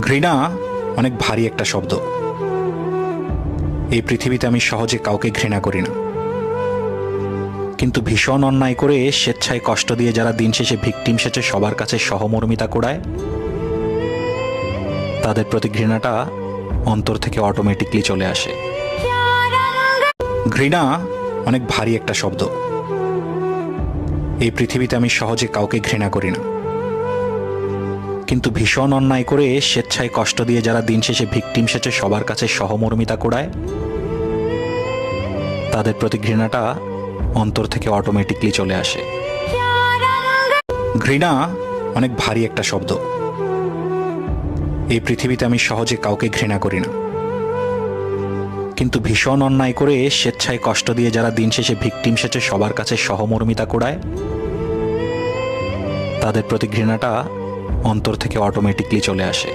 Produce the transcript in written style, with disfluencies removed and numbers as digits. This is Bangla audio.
ঘৃণা অনেক ভারী একটা শব্দ। এই পৃথিবীতে আমি সহজে কাউকে ঘৃণা করি না, কিন্তু ভীষণ অন্যায় করে স্বেচ্ছায় কষ্ট দিয়ে যারা দিন শেষে ভিকটিম সেচে সবার কাছে সহমর্মিতা কুড়ায়, তাদের প্রতি ঘৃণাটা অন্তর থেকে অটোমেটিকলি চলে আসে। ঘৃণা অনেক ভারী একটা শব্দ। এই পৃথিবীতে আমি সহজে কাউকে ঘৃণা করি না, কিন্তু ভীষণ অন্যায় করে স্বেচ্ছায় কষ্ট দিয়ে যারা দিন শেষে ভিকটিম সেচে সবার কাছে সহমর্মিতা কুড়ায়, তাদের প্রতি ঘৃণাটা অন্তর থেকে অটোমেটিকলি চলে আসে। ঘৃণা অনেক ভারী একটা শব্দ। এই পৃথিবীতে আমি সহজে কাউকে ঘৃণা করি না, কিন্তু ভীষণ অন্যায় করে স্বেচ্ছায় কষ্ট দিয়ে যারা দিন শেষে ভিকটিম সেচে সবার কাছে সহমর্মিতা কুড়ায়, তাদের প্রতি ঘৃণাটা অন্তর থেকে অটোমেটিকলি চলে আসে।